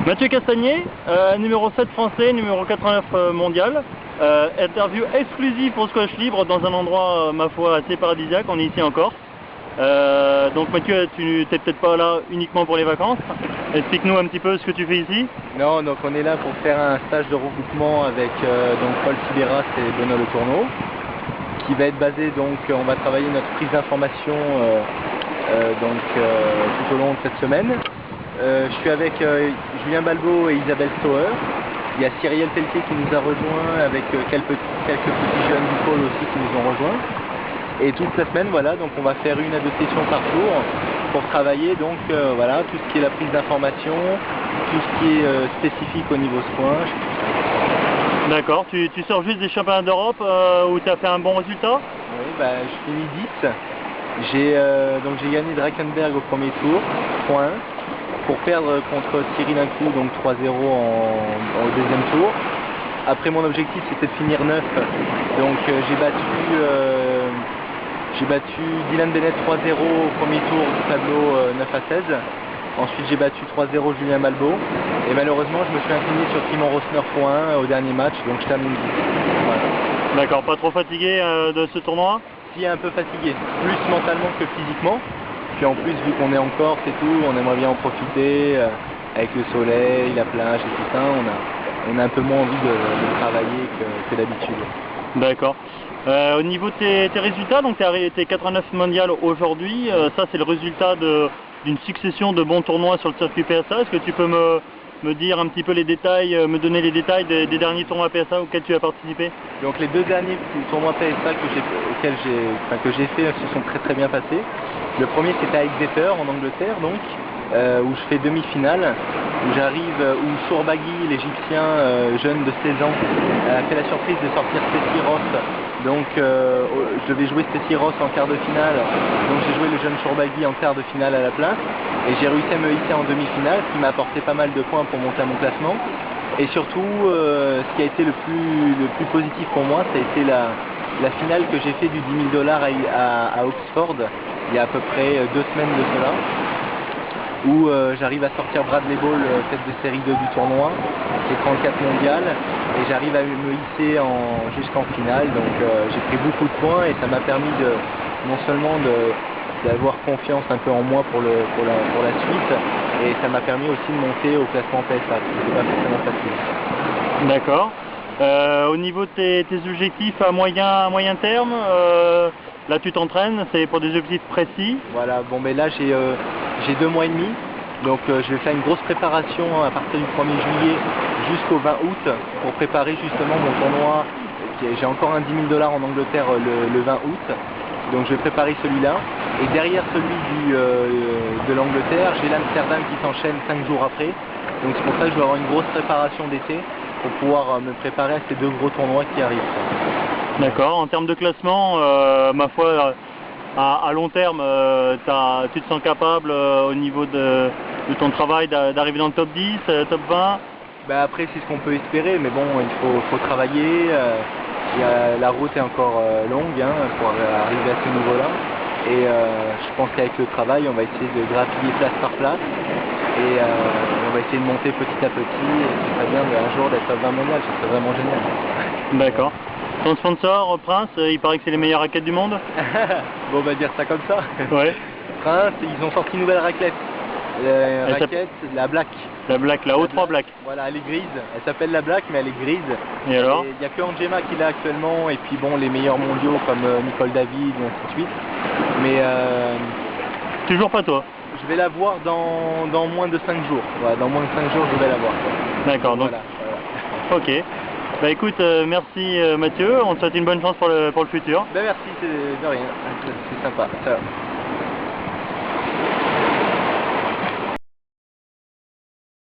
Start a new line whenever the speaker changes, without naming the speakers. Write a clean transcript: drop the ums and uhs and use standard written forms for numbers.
Mathieu Castagnier, numéro 7 français, numéro 89 mondial. Interview exclusive pour Squash Libre dans un endroit, ma foi, assez paradisiaque. On est ici en Corse. Donc Mathieu, tu n'es peut-être pas là uniquement pour les vacances. Explique-nous un petit peu ce que tu fais ici.
Non, donc on est là pour faire un stage de regroupement avec donc Paul Sibéras et Benoît Le Tourneau, qui va être basé, donc on va travailler notre prise d'information tout au long de cette semaine. Je suis avec Julien Balbo et Isabelle Stoer. Il y a Cyrielle Pelletier qui nous a rejoint avec quelques petits jeunes du pôle aussi qui nous ont rejoints. Et toute la semaine, voilà, donc on va faire 1 à 2 sessions par jour pour travailler donc voilà, tout ce qui est la prise d'information, tout ce qui est spécifique au niveau squash.
D'accord, tu sors juste des championnats d'Europe où tu as fait un bon résultat?
Oui, bah, je finis 10. J'ai gagné Drakenberg au premier tour, point. Pour perdre contre Cyril Inclou, donc 3-0 au deuxième tour. Après, mon objectif c'était de finir 9, donc j'ai battu Dylan Bennett 3-0 au premier tour du tableau 9-16. Ensuite j'ai battu 3-0 Julien Balbo. Et malheureusement je me suis incliné sur Timon Rosner x1 au dernier match, donc je termine 10. Voilà.
D'accord, pas trop fatigué de ce tournoi?
Si, un peu fatigué, plus mentalement que physiquement. Puis en plus, vu qu'on est en Corse et tout, on aimerait bien en profiter avec le soleil, la plage et tout ça. On a un peu moins envie de travailler que d'habitude.
D'accord. Au niveau de tes résultats, donc tu es 89 mondial aujourd'hui. Ça, c'est le résultat d'une succession de bons tournois sur le circuit PSA. Est-ce que tu peux me dire un petit peu les détails, me donner les détails des derniers tournois PSA auxquels tu as participé?
Donc les 2 derniers tournois PSA que j'ai fait se sont très bien passés. Le premier c'était à Exeter en Angleterre, donc où je fais demi-finale, où Shourbaghi, l'Égyptien jeune de 16 ans, a fait la surprise de sortir Steffi Ross. Donc je devais jouer Steffi Ross en quart de finale, donc j'ai joué le jeune Shourbaghi en quart de finale à la place, et j'ai réussi à me hisser en demi-finale, ce qui m'a apporté pas mal de points pour monter à mon classement. Et surtout, ce qui a été le plus positif pour moi, ça a été la finale que j'ai fait du 10 000 $ à Oxford, il y a à peu près 2 semaines de cela, où j'arrive à sortir Bradley Ball, tête de série 2 du tournoi, qui est 34 mondial, et j'arrive à me hisser jusqu'en finale. Donc j'ai pris beaucoup de points et ça m'a permis non seulement d'avoir confiance un peu en moi pour la suite, et ça m'a permis aussi de monter au classement PSA, ce n'était pas forcément facile.
D'accord. Au niveau de tes objectifs à moyen terme, là tu t'entraînes, c'est pour des objectifs précis?
Voilà, bon mais là j'ai 2 mois et demi, donc je vais faire une grosse préparation à partir du 1er juillet jusqu'au 20 août pour préparer justement mon tournoi. J'ai encore un 10 000 $ en Angleterre le 20 août, donc je vais préparer celui-là. Et derrière celui de l'Angleterre, j'ai l'Amsterdam qui s'enchaîne 5 jours après, donc c'est pour ça que je vais avoir une grosse préparation d'été pour pouvoir me préparer à ces 2 gros tournois qui arrivent.
D'accord, en termes de classement, ma foi, à long terme, tu te sens capable au niveau de ton travail d'arriver dans le top 10, top 20?
Bah après c'est ce qu'on peut espérer, mais bon, il faut travailler, la route est encore longue pour arriver à ce niveau-là. Et je pense qu'avec le travail, on va essayer de grappiller place par place, et on va essayer de monter petit à petit, et ce serait bien un jour d'être top 20 mondial, ce serait vraiment génial.
D'accord. Ton sponsor, Prince, il paraît que c'est les meilleures raquettes du monde?
Bon, on va dire ça comme ça.
Ouais.
Prince, ils ont sorti une nouvelle raquette. La Black.
La Black, la O3 Black.
Voilà, elle est grise. Elle s'appelle la Black, mais elle est grise.
Et alors?
Il n'y a que Angema qui l'a actuellement, et puis bon, les meilleurs mondiaux comme Nicole David, et ainsi de suite. Mais
toujours pas toi?
Je vais la voir dans moins de 5 jours. Voilà, dans moins de 5 jours, je vais la voir.
D'accord, donc. Voilà. Ok. Bah écoute, merci Mathieu, on te souhaite une bonne chance pour le futur.
Ben merci, c'est de rien, c'est sympa. Ciao.